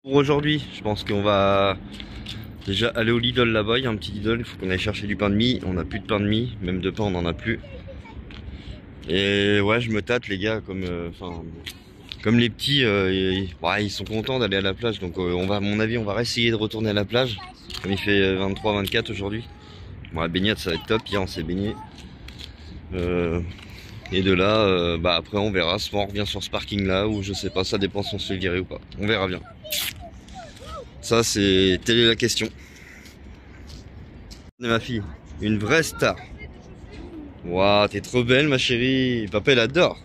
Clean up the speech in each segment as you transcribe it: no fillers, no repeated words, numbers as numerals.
Pour aujourd'hui, je pense qu'on va déjà aller au Lidl là-bas. Il y a un petit Lidl, il faut qu'on aille chercher du pain de mie. On n'a plus de pain de mie, même de pain on en a plus. Et ouais, je me tâte les gars, comme les petits, ouais, ils sont contents d'aller à la plage. Donc on va, à mon avis, on va essayer de retourner à la plage. Comme il fait 23-24 aujourd'hui. Bon, la baignade ça va être top. Hier on s'est baigné. Et de là, bah après on verra. Soit on revient sur ce parking là, ou je sais pas, ça dépend si on se fait virer ou pas. On verra bien. Ça c'est telle est la question. De ma fille, une vraie star. Waouh, t'es trop belle ma chérie. Papa elle adore.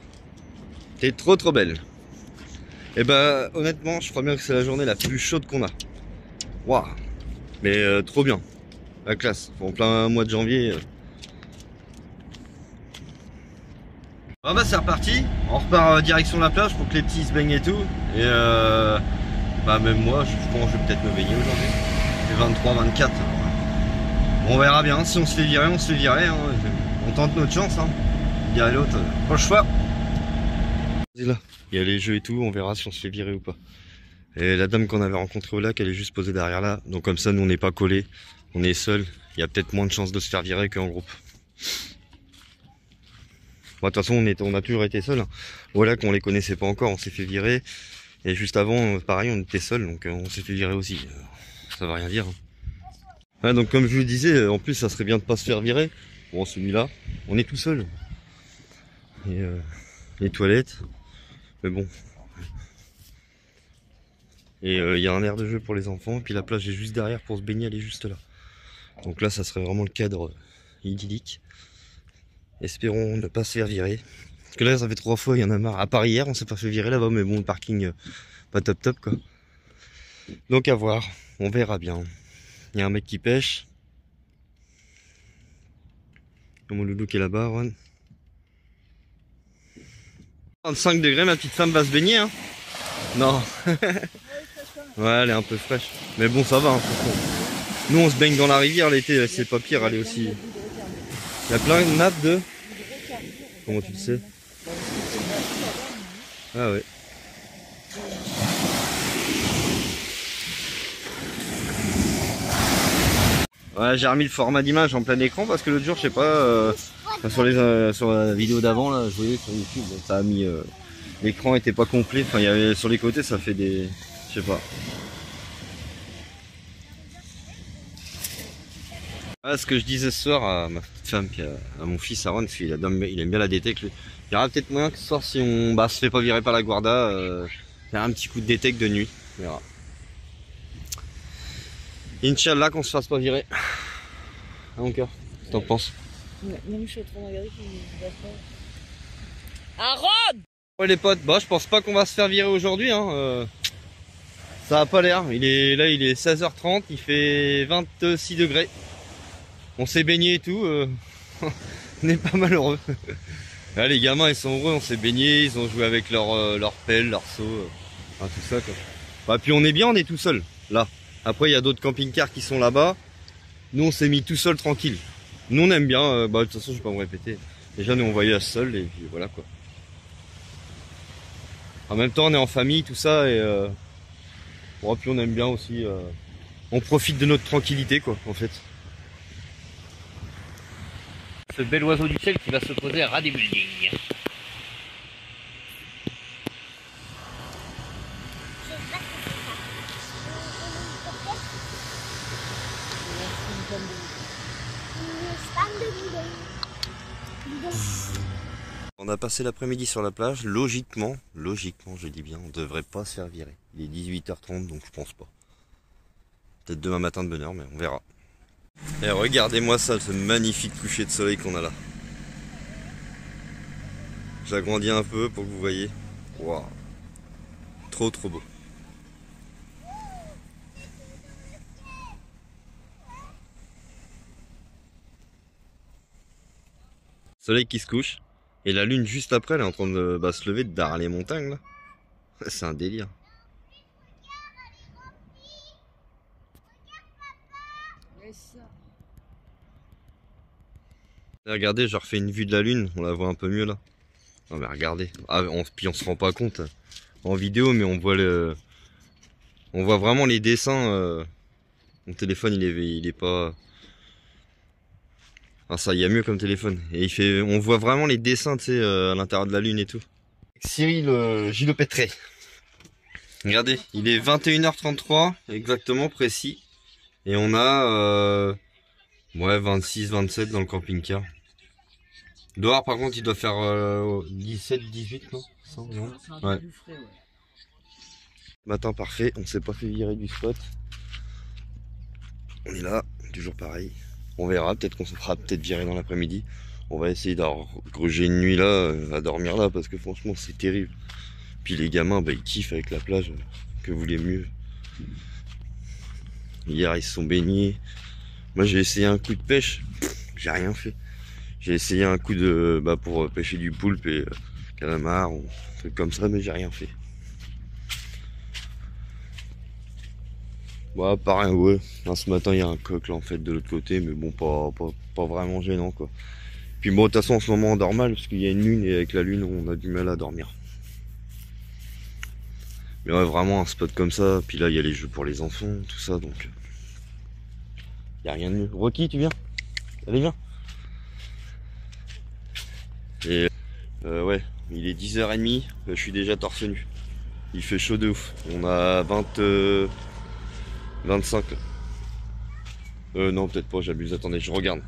T'es trop belle. Et bah honnêtement, je crois bien que c'est la journée la plus chaude qu'on a. Waouh. Mais trop bien. La classe. En plein mois de janvier. Ah bah c'est reparti. On repart direction la plage pour que les petits se baignent et tout. Et bah même moi, je pense que je vais peut-être me baigner aujourd'hui. C'est 23-24. On verra bien. Si on se fait virer, on se fait virer. Hein. On tente notre chance. Hein. Dirait l'autre. Pas le choix. Là. Il y a les jeux et tout. On verra si on se fait virer ou pas. Et la dame qu'on avait rencontrée au lac, elle est juste posée derrière là. Donc comme ça, nous on n'est pas collés. On est seul. Il y a peut-être moins de chances de se faire virer qu'en groupe. Bon, de toute façon, on a toujours été seuls. Hein. Au lac, on les connaissait pas encore. On s'est fait virer. Et juste avant, pareil, on était seuls. Donc on s'est fait virer aussi. Ça va rien dire. Hein. Ouais, donc comme je vous disais, en plus, ça serait bien de pas se faire virer. Bon, celui-là, on est tout seul. Et les toilettes. Mais bon. Et il y a un aire de jeu pour les enfants. Et puis la plage est juste derrière pour se baigner, elle est juste là. Donc là, ça serait vraiment le cadre idyllique. Espérons ne pas se faire virer. Parce que là, ça fait 3 fois, il y en a marre. À part hier, on s'est pas fait virer là-bas, mais bon, le parking, pas top quoi. Donc à voir, on verra bien. Il y a un mec qui pêche. Mon loulou qui est là-bas, Juan. 35 degrés, ma petite femme va se baigner, hein. Non. Ouais, elle est un peu fraîche. Mais bon, ça va, hein, nous, on se baigne dans la rivière l'été, c'est pas pire, elle est aussi... Il y a plein de nappes de... Comment tu le sais? Ah ouais. Ouais, j'ai remis le format d'image en plein écran parce que l'autre jour, je sais pas, sur la vidéo d'avant là, je voyais sur YouTube, ça a mis l'écran était pas complet. Enfin, il y avait sur les côtés, ça fait des, je sais pas. Ah, ce que je disais ce soir à ma petite femme puis à mon fils Aaron, parce qu'il il aime bien la détecte. Il y aura peut-être moyen que ce soir, si on se fait pas virer par la guarda, faire un petit coup de détecte de nuit. On verra. Inch'Allah qu'on se fasse pas virer. Ah, mon cœur, qu'est-ce que t'en penses? Même je suis en train de regarder qu'il va pas. Aaron! Ouais les potes, bah je pense pas qu'on va se faire virer aujourd'hui hein. Ça a pas l'air. Il est 16h30, il fait 26 degrés. On s'est baigné et tout. On est pas malheureux. Là, les gamins ils sont heureux, on s'est baigné, ils ont joué avec leur pelle, leur seau, tout ça quoi. Bah puis on est bien, on est tout seul là. Après il y a d'autres camping-cars qui sont là-bas. Nous on s'est mis tout seul tranquille. Nous on aime bien, bah de toute façon je vais pas me répéter. Déjà nous on voyage seul et puis voilà quoi. En même temps on est en famille tout ça et bon, puis on aime bien aussi. On profite de notre tranquillité quoi en fait. Ce bel oiseau du ciel qui va se poser à ras des buildings. On a passé l'après-midi sur la plage, logiquement, je dis bien, on devrait pas se faire virer. Il est 18h30 donc je pense pas. Peut-être demain matin de bonne heure mais on verra. Et regardez-moi ça, ce magnifique coucher de soleil qu'on a là. J'agrandis un peu pour que vous voyez. Waouh. Trop beau. Soleil qui se couche. Et la lune juste après, elle est en train de se lever derrière les montagnes là. C'est un délire. Regardez, je refais une vue de la lune, on la voit un peu mieux là. Non mais regardez, puis on se rend pas compte en vidéo, mais on voit On voit vraiment les dessins. Mon téléphone il est pas. Ah ça, il y a mieux comme téléphone. Et on voit vraiment les dessins, tu sais, à l'intérieur de la lune et tout. Cyril Gilopétré. Regardez, il est 21h33, exactement précis. Et on a ouais 26, 27 dans le camping-car. Dehors par contre il doit faire 17, 18 non, ouais. Matin parfait, on s'est pas fait virer du spot. On est là, toujours pareil. On verra, peut-être qu'on se fera peut-être virer dans l'après-midi. On va essayer d'agruger une nuit là, à dormir là, parce que franchement c'est terrible. Puis les gamins, bah, ils kiffent avec la plage, que voulez mieux. Hier ils se sont baignés. Moi j'ai essayé un coup de pêche, j'ai rien fait. J'ai essayé un coup de pour pêcher du poulpe et calamar ou un truc comme ça, mais j'ai rien fait. Bah pareil, ouais. Là, ce matin il y a un coq là en fait de l'autre côté, mais bon pas vraiment gênant quoi. Puis bon de toute façon en ce moment on dort mal parce qu'il y a une lune et avec la lune on a du mal à dormir. Mais ouais vraiment un spot comme ça, puis là il y a les jeux pour les enfants, tout ça donc. Il y a rien de mieux. Rocky tu viens? Allez viens. Et ouais, il est 10h30, je suis déjà torse nu. Il fait chaud de ouf. On a 25 là. Non peut-être pas, j'abuse, attendez, je regarde.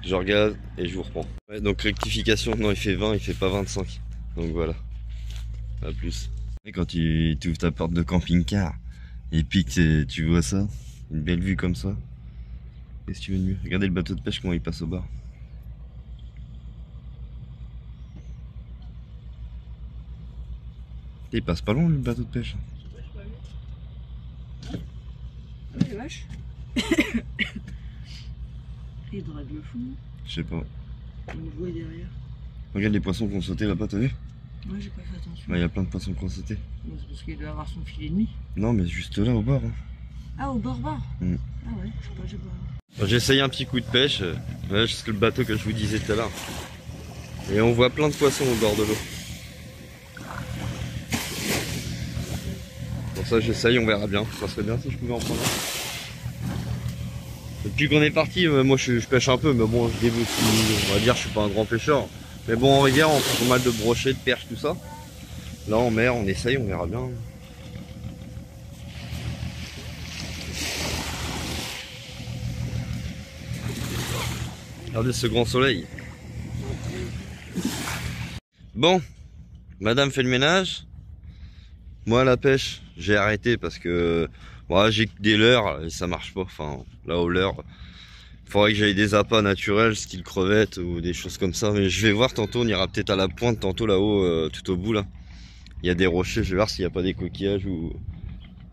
Je regarde et je vous reprends. Ouais, donc rectification, non il fait 20, il fait pas 25. Donc voilà. À plus. Et quand tu ouvres ta porte de camping-car et puis que tu vois ça, une belle vue comme ça, qu'est-ce que tu veux de mieux? Regardez le bateau de pêche comment il passe au bar. Il passe pas loin le bateau de pêche. Ah les vaches. Il drague le fond. Je sais pas. On le voit derrière. Regarde les poissons qui ont sauté là-bas, t'as vu? Ouais, j'ai pas fait attention. Bah, il y a plein de poissons qui ont sauté. C'est parce qu'il doit avoir son filet de nuit. Non, mais juste là au bord. Hein. Ah, au bord-bord Mm. Ah ouais, je sais pas, j'ai pas. Bon, j'ai essayé un petit coup de pêche. Là, c'est le bateau que je vous disais tout à l'heure. Et on voit plein de poissons au bord de l'eau. Pour ça, j'essaye, on verra bien. Ça serait bien si je pouvais en prendre un. Depuis qu'on est parti, moi je pêche un peu, mais bon, je débute. On va dire, je suis pas un grand pêcheur. Mais bon, en rivière, on fait pas mal de brochets, de perches, tout ça. Là, en mer, on essaye, on verra bien. Regardez ce grand soleil. Bon, madame fait le ménage. Moi, la pêche, j'ai arrêté parce que moi, j'ai que des leurres et ça marche pas. Enfin, là, au leurre, il faudrait que j'aille des appâts naturels, style crevettes ou des choses comme ça. Mais je vais voir tantôt, on ira peut-être à la pointe, tantôt là-haut, tout au bout là. Il y a des rochers, je vais voir s'il n'y a pas des coquillages ou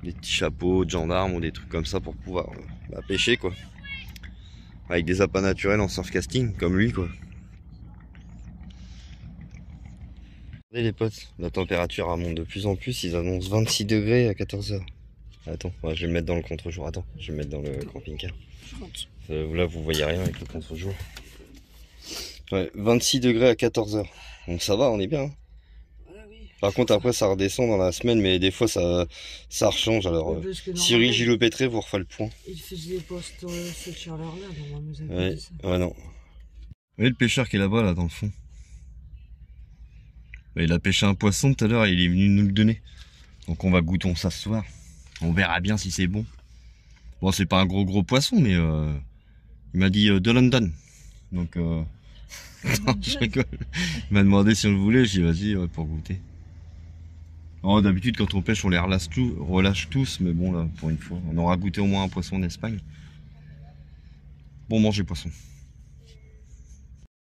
des petits chapeaux de gendarmes ou des trucs comme ça pour pouvoir pêcher quoi. Avec des appâts naturels en surfcasting, comme lui quoi. Regardez les potes, la température remonte de plus en plus, ils annoncent 26 degrés à 14h. Attends, ouais, je vais me mettre dans le contre-jour, attends, je vais me mettre dans le camping-car. Là vous voyez rien avec le contre-jour. Ouais, 26 degrés à 14h. Donc ça va, on est bien. Hein. Voilà, oui. Par contre après ça redescend dans la semaine, mais des fois ça rechange. Alors Cyril Gilopétré vous refait le point. Il faisait pas cette chaleur là, donc on nous a Ouais, dit ça. ouais non. Vous voyez le pêcheur qui est là-bas là dans le fond. Il a pêché un poisson tout à l'heure et il est venu nous le donner. Donc on va goûter ça ce soir. On verra bien si c'est bon. Bon c'est pas un gros poisson mais il m'a dit de London. Donc non, je rigole. Il m'a demandé si on le voulait, j'ai dit vas-y ouais, pour goûter. Oh, d'habitude quand on pêche on les relâche tous, mais bon là pour une fois on aura goûté au moins un poisson en Espagne. Bon manger poisson.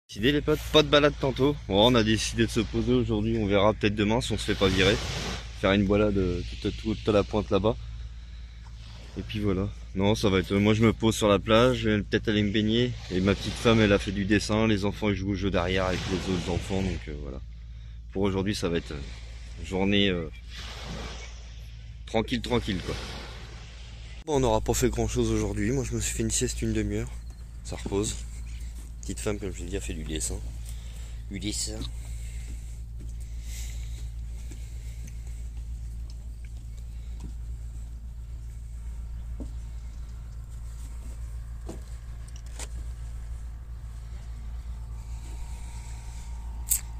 Décidé les potes, pas de balade tantôt. Bon, on a décidé de se poser aujourd'hui, on verra peut-être demain si on se fait pas virer. Faire une balade toute à la pointe là-bas. Et puis voilà. Non ça va être. Moi je me pose sur la plage, je vais peut-être aller me baigner. Et ma petite femme elle a fait du dessin, les enfants ils jouent au jeu derrière avec les autres enfants, donc voilà. Pour aujourd'hui ça va être une journée tranquille quoi. Bon on n'aura pas fait grand chose aujourd'hui, moi je me suis fait une sieste une demi-heure. Ça repose. Petite femme, comme je l'ai dit, a fait du dessin. Du dessin.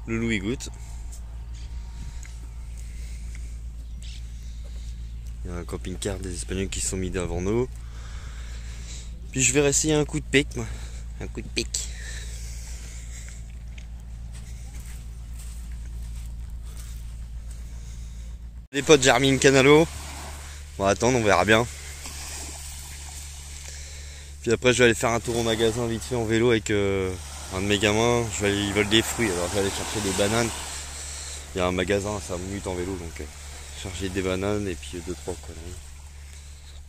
Loulou il goûte. Il y a un camping-car des Espagnols qui se sont mis devant nous. Puis je vais essayer un coup de pic, moi. Un coup de pic. Les potes Jarmine Canalo. On va attendre, on verra bien. Puis après je vais aller faire un tour au magasin vite fait en vélo avec un de mes gamins. Ils veulent des fruits, alors je vais aller chercher des bananes. Il y a un magasin à 5 minutes en vélo, donc chercher des bananes et puis 2-3 conneries.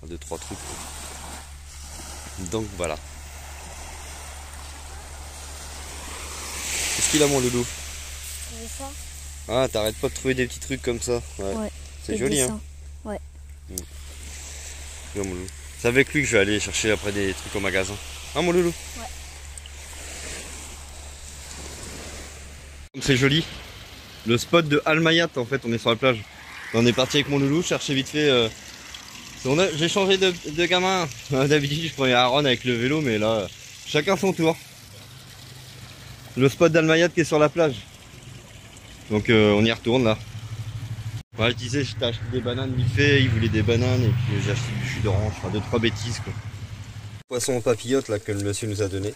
Enfin, 2-3 trucs. Donc voilà. Qu'est-ce qu'il a mon loulou? Ça. Ah, t'arrêtes pas de trouver des petits trucs comme ça. Ouais. C'est joli, hein. Ouais. Mon loulou. C'est avec lui que je vais aller chercher après des trucs au magasin. Hein mon loulou? Ouais. C'est joli. Le spot de Almayat, en fait, on est sur la plage. On est parti avec mon loulou chercher vite fait. J'ai changé de gamin. D'habitude je prenais Aaron avec le vélo, mais là, chacun son tour. Le spot d'Almayat qui est sur la plage. Donc on y retourne là. Ouais, je disais, j'étais acheté des bananes vite fait, il voulait des bananes et puis j'ai acheté du jus d'orange, enfin 2-3 bêtises quoi. Poisson aux papillotes là que le monsieur nous a donné.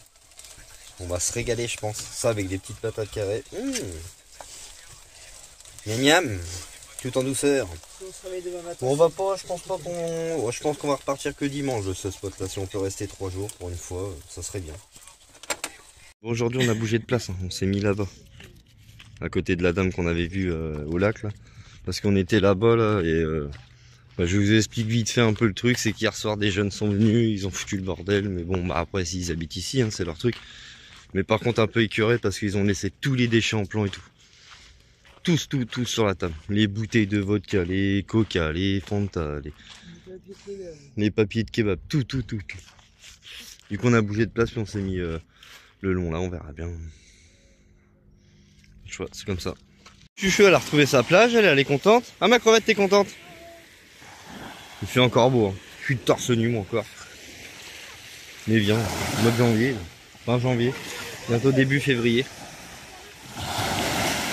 On va se régaler je pense. Ça avec des petites patates carrées. Miam miam. Tout en douceur. Bon, on va pas, je pense pas qu'on. Ouais, je pense qu'on va repartir que dimanche de ce spot là. Si on peut rester 3 jours pour une fois, ça serait bien. Bon, aujourd'hui on a bougé de place, hein. On s'est mis là-bas. À côté de la dame qu'on avait vue au lac là. Parce qu'on était là-bas là et je vous explique vite fait un peu le truc, c'est qu'hier soir des jeunes sont venus, ils ont foutu le bordel, mais bon bah après s'ils habitent ici, hein, c'est leur truc. Mais par contre un peu écuré parce qu'ils ont laissé tous les déchets en plan et tout. Tous sur la table. Les bouteilles de vodka, les coca, les Fanta, les papiers de kebab, tout. Du coup on a bougé de place puis on s'est mis le long là, on verra bien. Je vois, c'est comme ça. Chuchu elle a retrouvé sa plage, elle est contente. Ah ma crevette t'es contente? Il fait encore beau, hein. Je suis torse nu moi encore. Mais bien, mois de janvier, fin janvier, bientôt début février.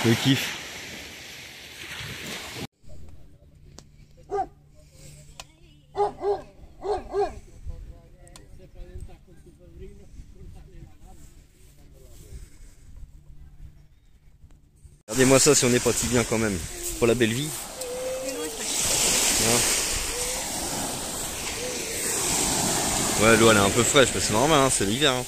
Le kiff. Regardez-moi ça si on n'est pas si bien quand même. Pour la belle vie. Ouais, l'eau elle est un peu fraîche, mais c'est normal, hein, c'est l'hiver. Hein.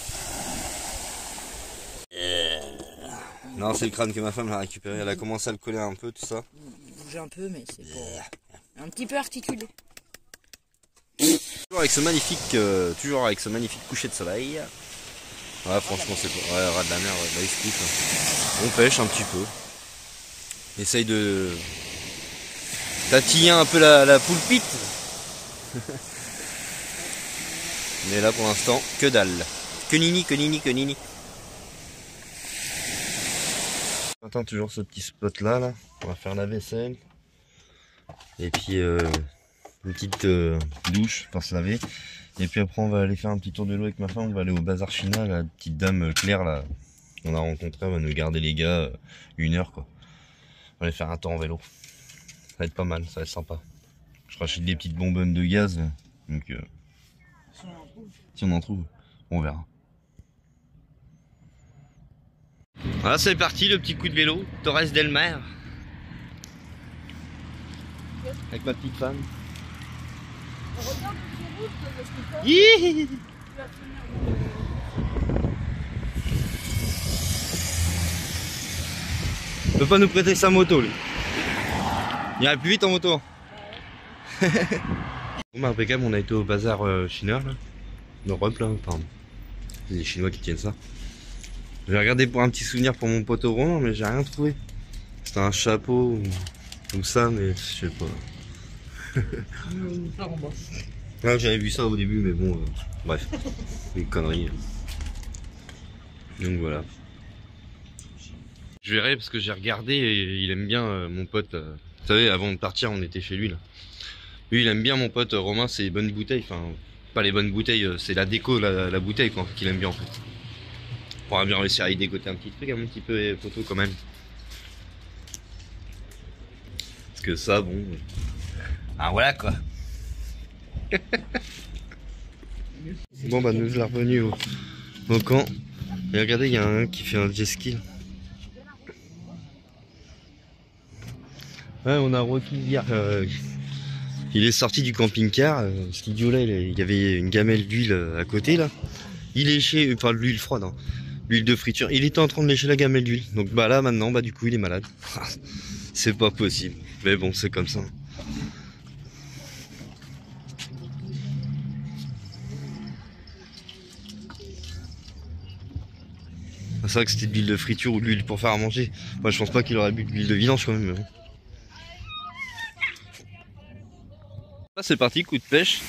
Non, c'est le crâne que ma femme a récupéré. Elle a commencé à le coller un peu, tout ça. Bouge un peu, mais c'est pas... Un petit peu articulé. Toujours avec ce magnifique coucher de soleil. Ouais, franchement, c'est pas. Ouais, ras de la mer, là il se couche. Hein. On pêche un petit peu. Essaye de tatiller un peu la poulpite. Mais là pour l'instant, que dalle. Que nini. Attends, toujours ce petit spot là. On va faire la vaisselle. Et puis une petite douche pour se laver. Et puis après on va aller faire un petit tour de l'eau avec ma femme. On va aller au bazar chinois. La petite dame Claire là qu'on a rencontrée, elle va nous garder les gars 1 heure quoi. On va aller faire un tour en vélo. Ça va être pas mal, ça va être sympa. Je rachète des petites bonbonnes de gaz. Donc si on en trouve, on verra. Voilà, c'est parti, le petit coup de vélo. Torres del Mar. Avec ma petite femme. Hihihi. Il peut pas nous prêter sa moto lui. Il ira plus vite en moto. Bon bah impeccable, on a été au bazar chinois là. D'Europe là, enfin. C'est les Chinois qui tiennent ça. J'ai regardé pour un petit souvenir pour mon poteau rond, mais j'ai rien trouvé. C'était un chapeau comme ça, mais je sais pas. Ouais, j'avais vu ça au début, mais bon, bref, des conneries. Donc voilà. Je verrai parce que j'ai regardé et il aime bien mon pote. Vous savez, avant de partir, on était chez lui là. Lui, il aime bien mon pote Romain, c'est les bonnes bouteilles. Enfin, pas les bonnes bouteilles, c'est la déco, la bouteille quoi, qu'il aime bien en fait. On va bien réussir à y dégoter un petit truc, un petit peu photo quand même. que ça, bon. Ah voilà quoi. Bon bah nous sommes revenus au camp. Et regardez, il y a un qui fait un jet ski. Ouais, on a Rocky hier. Il est sorti du camping-car. Cet idiot-là, il y avait une gamelle d'huile à côté là. Il léchait, enfin de l'huile froide, hein. L'huile de friture. Il était en train de lécher la gamelle d'huile. Donc bah là maintenant, bah du coup il est malade. C'est pas possible. Mais bon, c'est comme ça. C'est vrai que c'était de l'huile de friture ou de l'huile pour faire à manger. Moi je pense pas qu'il aurait bu de l'huile de vidange quand même. Là c'est parti, coup de pêche.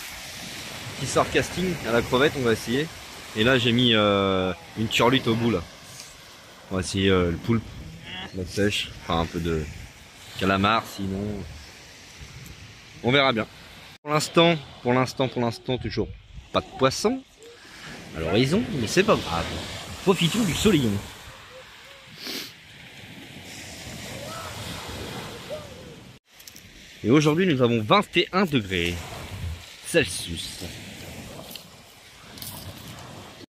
Petit sort casting à la crevette, on va essayer. Et là j'ai mis une turlute au bout là. On va essayer le poulpe, la pêche, enfin un peu de calamar sinon. On verra bien. Pour l'instant, toujours pas de poisson à l'horizon, mais c'est pas grave. Profitons du soleil. Et aujourd'hui nous avons 21 degrés Celsius.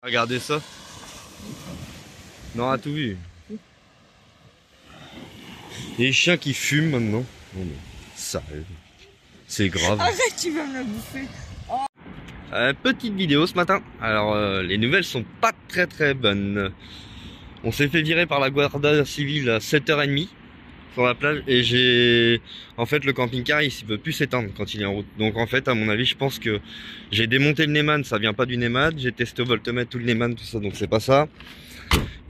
Regardez ça. On aura tout vu. Les chiens qui fument maintenant. Non mais sérieux. C'est grave. Arrête, tu vas me la bouffer. Petite vidéo ce matin. Alors les nouvelles sont pas très bonnes. On s'est fait virer par la Guardia Civile à 7h30 sur la plage et j'ai en fait le camping-car il peut plus s'éteindre quand il est en route. Donc en fait à mon avis je pense que j'ai démonté le Neyman, ça vient pas du Neyman, j'ai testé au voltmètre tout le Neyman tout ça donc c'est pas ça.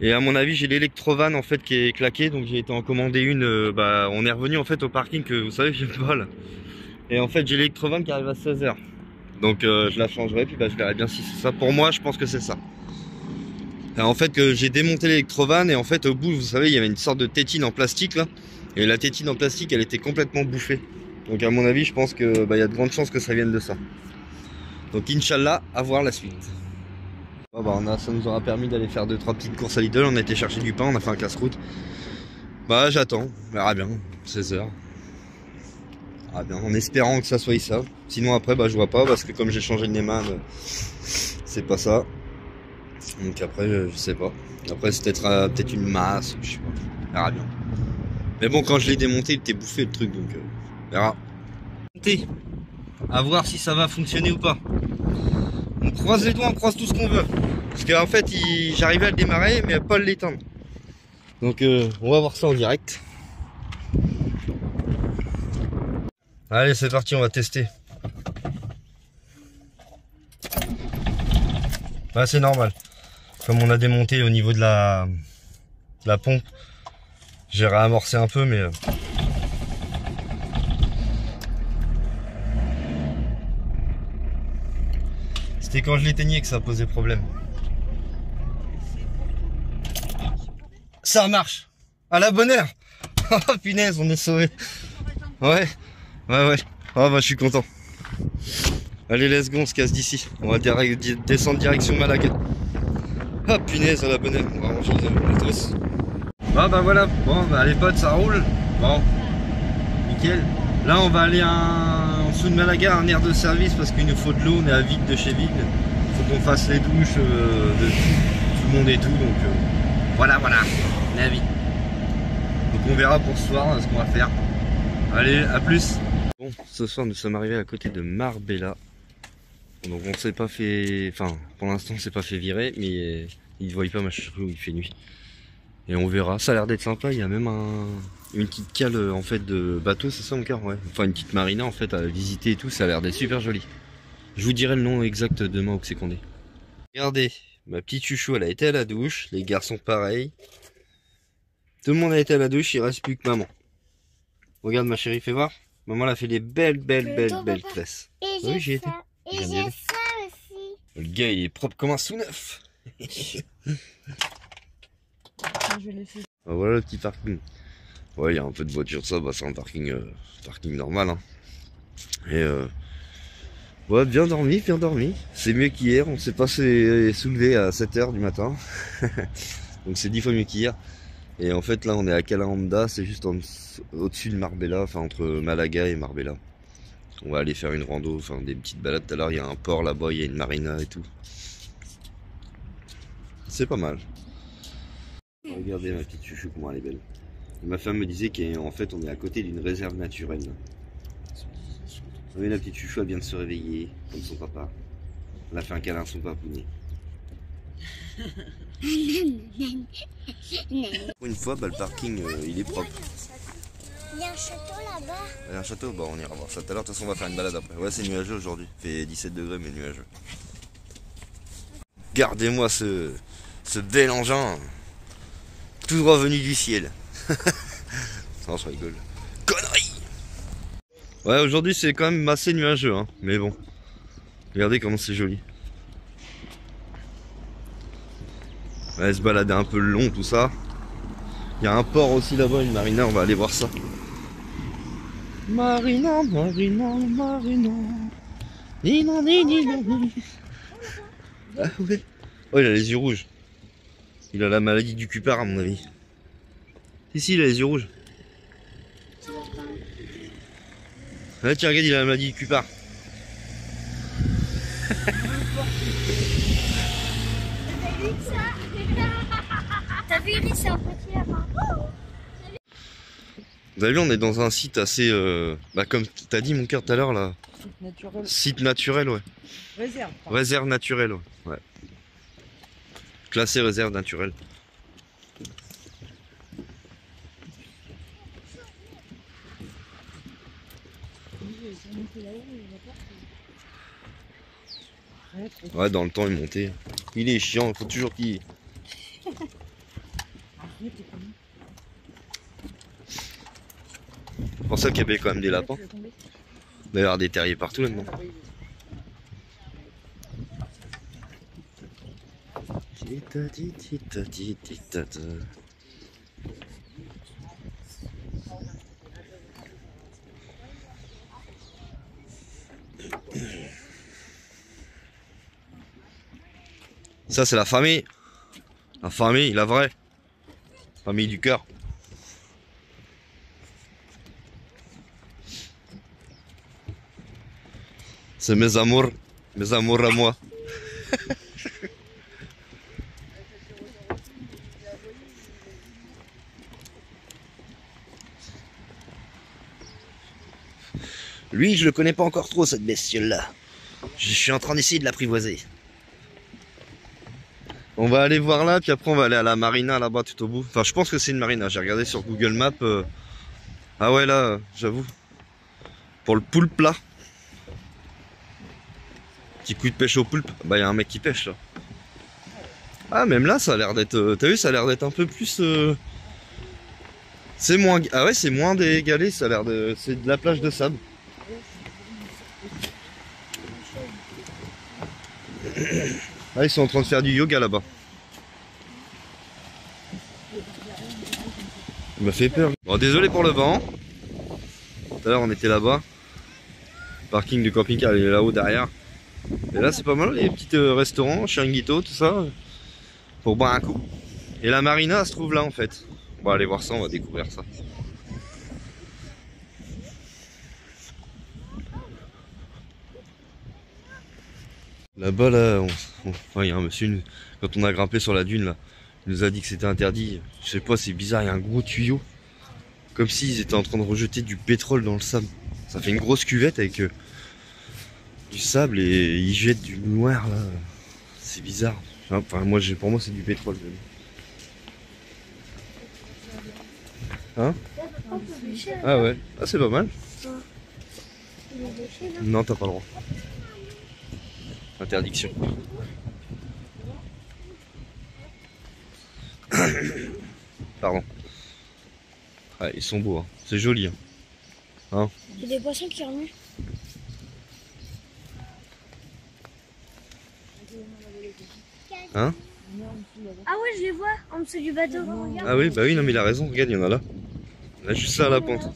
Et à mon avis j'ai l'électrovan en fait qui est claqué donc j'ai été en commander une. On est revenu en fait au parking que vous savez j'aime pas là. Et en fait j'ai l'électrovan qui arrive à 16h. Donc je la changerai puis je verrai bien si c'est ça. Pour moi je pense que c'est ça. Alors, en fait que j'ai démonté l'électrovan et en fait au bout vous savez il y avait une sorte de tétine en plastique là. Et la tétine en plastique elle était complètement bouffée. Donc à mon avis je pense que y a de grandes chances que ça vienne de ça. Donc Inch'Allah à voir la suite. Ça nous aura permis d'aller faire 2-3 petites courses à Lidl. On a été chercher du pain, on a fait un casse-croûte. J'attends, on verra bien, 16h. Ah bien, en espérant que ça soit ça. Sinon après je vois pas parce que comme j'ai changé le Neyman, c'est pas ça. Donc après je sais pas. Après c'est peut-être une masse, je sais pas. On verra bien. Mais bon quand je l'ai démonté il était bouffé le truc donc on verra. À voir si ça va fonctionner ou pas. On croise les doigts, on croise tout ce qu'on veut. Parce qu'en fait j'arrivais à le démarrer mais à pas l'éteindre. Donc on va voir ça en direct. Allez c'est parti, on va tester. C'est normal. Comme on a démonté au niveau de la pompe, j'ai réamorcé un peu mais... C'était quand je l'éteignais que ça posait problème. Ça marche. À la bonne heure. Oh punaise, on est sauvés. Ouais. Je suis content. Allez, let's go, on se casse d'ici. On va descendre direction Malaga. Ah punaise, à la bonne heure. On va manger les matos. Voilà. Les potes, ça roule. Bon. Nickel. Là, on va aller en dessous de Malaga, un aire de service parce qu'il nous faut de l'eau. On est à vide de chez vide. Il faut qu'on fasse les douches de tout le monde et tout. Donc voilà. On est à vide. Donc on verra pour ce soir ce qu'on va faire. Allez, à plus. Bon, ce soir nous sommes arrivés à côté de Marbella. Donc on s'est pas fait, pour l'instant on s'est pas fait virer, mais il ne voit pas ma chérie où il fait nuit. Et on verra, ça a l'air d'être sympa, il y a même une petite cale en fait de bateau, c'est ça mon cœur, ouais. Enfin une petite marina en fait à visiter et tout, ça a l'air d'être super joli. Je vous dirai le nom exact demain où c'est qu'on est. Regardez, ma petite chouchou elle a été à la douche, les garçons pareil. Tout le monde a été à la douche, il reste plus que maman. Regarde ma chérie, fais voir. Maman elle a fait des belles tresses. Oui j'y étais. Et j'ai ça aussi. Le gars il est propre comme un sous-neuf. Voilà le petit parking. Ouais il y a un peu de voiture ça, c'est un parking normal hein. Et bien dormi. C'est mieux qu'hier, on s'est pas soulevé à 7h du matin. Donc c'est 10 fois mieux qu'hier. Et en fait là on est à Calahorra, c'est juste au-dessus de Marbella, enfin entre Malaga et Marbella. On va aller faire une rando, enfin des petites balades. Tout à l'heure il y a un port là-bas, il y a une marina et tout. C'est pas mal. Regardez ma petite chouchou comment elle est belle. Et ma femme me disait qu'en fait on est à côté d'une réserve naturelle. Oui, la petite chouchou elle vient de se réveiller, comme son papa. Elle a fait un câlin à son papounet. Pour une fois, bah, le parking il est propre. Il y a un château là-bas. Il y a un château, bah on ira voir ça tout à l'heure. De toute façon on va faire une balade après. Ouais, c'est nuageux aujourd'hui. Il fait 17 degrés mais nuageux. Regardez-moi ce bel engin. Tout droit venu du ciel. Non, je rigole. Connerie. Ouais, aujourd'hui c'est quand même assez nuageux, hein. Mais bon. Regardez comment c'est joli. Ouais, se balader un peu le long, tout ça. Il y a un port aussi là-bas, une marina, on va aller voir ça. Marina, marina, marina. Nina, nina, nina. Ah ouais. Oh, il a les yeux rouges. Il a la maladie du cupard à mon avis. Si, il a les yeux rouges. Ouais, tiens, regarde, il a la maladie du cupard. T'as vu, il c'est un petit lapin. Vous avez vu, on est dans un site assez... bah comme t'as dit mon cœur tout à l'heure là. Site naturel. Site naturel, ouais. Réserve. Réserve naturelle, ouais. Ouais. Classé réserve naturelle. Ouais, dans le temps il montait. Il est chiant, il faut toujours qu'il... C'est pour ça qu'il y avait quand même des lapins. D'ailleurs des terriers partout là-dedans. Ça c'est la famille. La famille, la vraie. Famille du cœur. C'est mes amours à moi. Lui, je le connais pas encore trop, cette bestiole-là. Je suis en train d'essayer de l'apprivoiser. On va aller voir là, puis après on va aller à la marina là-bas tout au bout. Enfin, je pense que c'est une marina. J'ai regardé sur Google Maps. Ah ouais, là, j'avoue. Pour le poulpe là. Petit coup de pêche au poulpe. Bah, il y a un mec qui pêche là. Ah, même là, ça a l'air d'être. T'as vu, ça a l'air d'être un peu plus. C'est moins. Ah ouais, c'est moins dégalé. Ça a l'air de. C'est de la plage de sable. Ah, ils sont en train de faire du yoga là-bas. Il m'a fait peur. Bon, désolé pour le vent. Tout à l'heure, on était là-bas. Parking du camping-car, il est là-haut derrière. Et là, c'est pas mal, les petits restaurants, chiringuito, tout ça. Pour boire un coup. Et la marina, elle se trouve là en fait. On va aller voir ça, on va découvrir ça. Là-bas, là, enfin, il y a un monsieur, quand on a grimpé sur la dune, là, il nous a dit que c'était interdit. Je sais pas, c'est bizarre, il y a un gros tuyau. Comme s'ils étaient en train de rejeter du pétrole dans le sable. Ça fait une grosse cuvette avec du sable et ils jettent du noir, là. C'est bizarre. Enfin, moi, pour moi, c'est du pétrole. Hein? Ah ouais, ah, c'est pas mal. Non, t'as pas le droit. Interdiction. Pardon. Ah, ils sont beaux, hein. C'est joli. Hein. Il y a des poissons qui remuent. Hein? Ah ouais, je les vois en dessous du bateau. Ah oui, bah oui, non mais il a raison, regarde, il y en a là. Là, juste là à la pointe.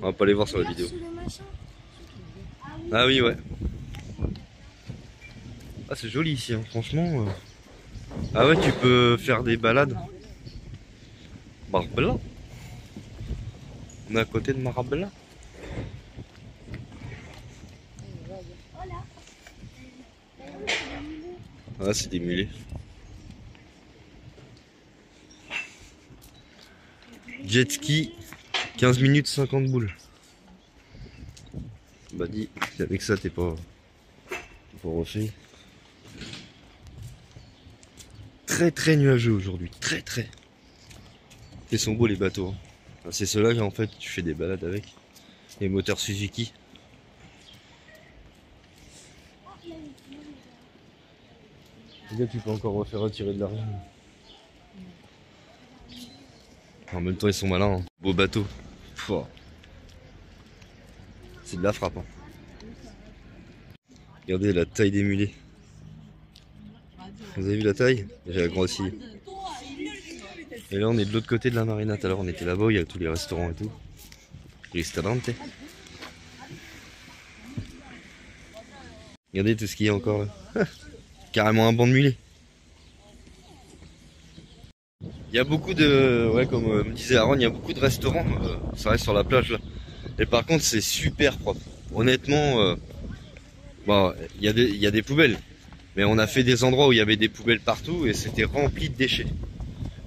On va pas les voir sur la vidéo. Ah oui, ouais. Ah, c'est joli ici, hein. Franchement. Ah ouais, tu peux faire des balades. Marbella. On est à côté de Marbella. Ah, c'est des mulets. Jet ski, 15 minutes 50 boules. Bah dis, avec ça t'es pas refait. Très nuageux aujourd'hui, très. Ils sont beaux les bateaux. Hein. C'est ceux-là en fait tu fais des balades avec. Les moteurs Suzuki. Là tu peux encore refaire retirer de l'argent. En même temps ils sont malins. Hein. Beau bateau. C'est de la frappe. Hein. Regardez la taille des mulets. Vous avez vu la taille? J'ai agrandi. Et là on est de l'autre côté de la marina. Tout à l'heure on était là-bas, il y a tous les restaurants et tout. Ristorante. Regardez tout ce qu'il y a encore là. Carrément un banc de mulets. Il y a beaucoup de, ouais, comme me disait Aaron, il y a beaucoup de restaurants, ça reste sur la plage là. Et par contre c'est super propre. Honnêtement, bon, il y a des poubelles. Mais on a fait des endroits où il y avait des poubelles partout et c'était rempli de déchets.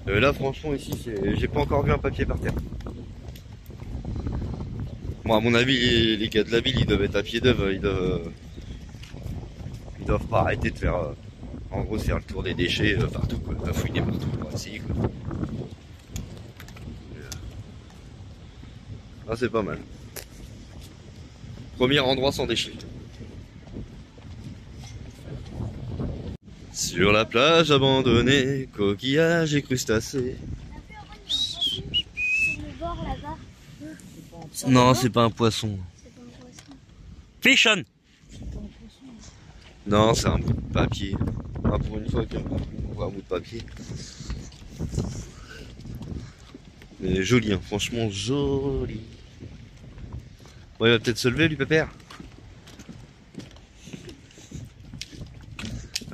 Là franchement ici, j'ai pas encore vu un papier par terre. Bon à mon avis les gars de la ville ils doivent être à pied d'œuvre, ils doivent pas arrêter de faire, en gros faire le tour des déchets partout quoi, à fouiner partout pour essayer quoi. Ah c'est pas mal. Premier endroit sans déchets. Sur la plage abandonnée, coquillages et crustacés. C'est le bord là-bas. Non, c'est pas un poisson. C'est pas un poisson. Fichon. Non, c'est un bout de papier. Ah, pour une fois qu'on voit un bout de papier. Mais joli, hein, franchement joli. Bon, il va peut-être se lever, lui, pépère.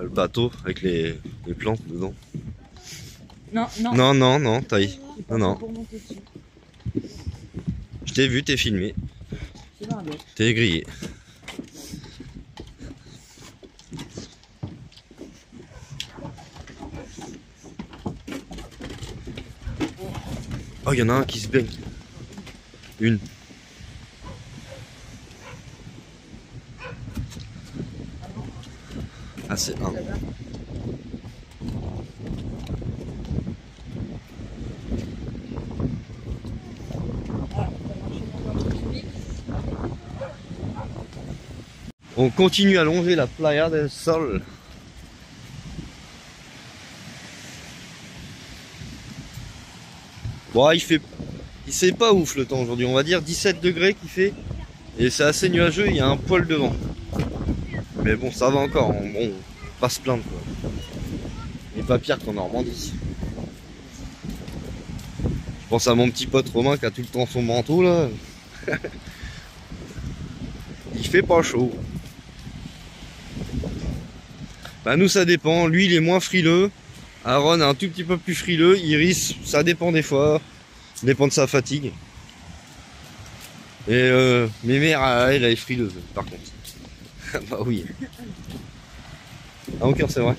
Le bateau avec les plantes dedans. Non, taille. Non. Je t'ai vu, t'es filmé. T'es grillé. Oh, il y en a un qui se baigne. Une. Ah, c'est un. On continue à longer la Playa del Sol. Bon, c'est pas ouf le temps aujourd'hui. On va dire 17 degrés qu'il fait. Et c'est assez nuageux, il y a un poil de vent. Mais bon, ça va encore. Bon, pas se plaindre quoi. Et pas pire qu'en Normandie. Je pense à mon petit pote Romain qui a tout le temps son manteau là. Il fait pas chaud. Bah nous ça dépend, lui il est moins frileux, Aaron est un tout petit peu plus frileux, Iris ça dépend des fois, ça dépend de sa fatigue. Et Mémère elle est frileuse par contre. Bah oui. Ah ok c'est vrai.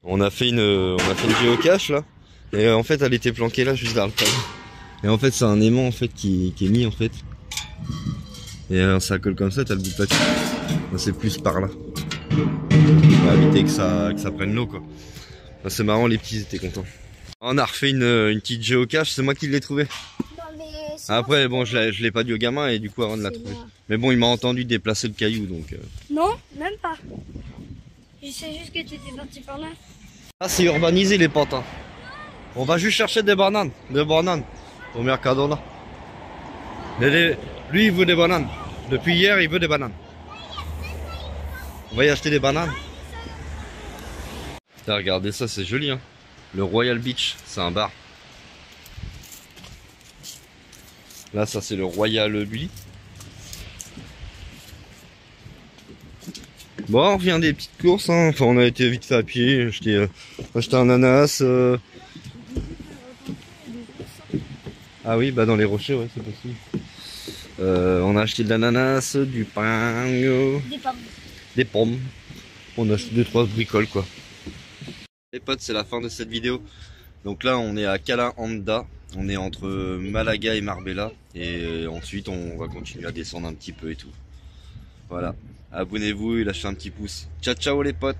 On a fait une géocache là, et en fait elle était planquée là juste vers le palais. Et en fait c'est un aimant en fait qui est mis en fait. Et ça colle comme ça, t'as le bout de papier. C'est plus par là. Pour éviter que ça prenne l'eau quoi. C'est marrant, les petits étaient contents. On a refait une petite géocache, c'est moi qui l'ai trouvé. Après bon je l'ai pas dit au gamin et du coup Aaron l'a trouvé. Mais bon il m'a entendu déplacer le caillou donc. Non, même pas. Je sais juste que tu étais parti par là. Ah c'est urbanisé les pantins. On va juste chercher des bananes. Au Mercadona. Lui il veut des bananes. Depuis hier il veut des bananes. On va y acheter des bananes. Là, regardez ça, c'est joli hein. Le Royal Beach, c'est un bar. Là ça c'est le Royal Bully. Bon, on revient des petites courses, hein. Enfin, on a été vite fait à pied. Acheté un ananas. Ah oui, bah dans les rochers, ouais, c'est possible. On a acheté de l'ananas, du pain, des pommes. On a acheté 2-3 bricoles, quoi. Les potes, c'est la fin de cette vidéo. Donc là, on est à Cala Honda. On est entre Malaga et Marbella. Et ensuite, on va continuer à descendre un petit peu et tout. Voilà. Abonnez-vous et lâchez un petit pouce. Ciao, ciao les potes!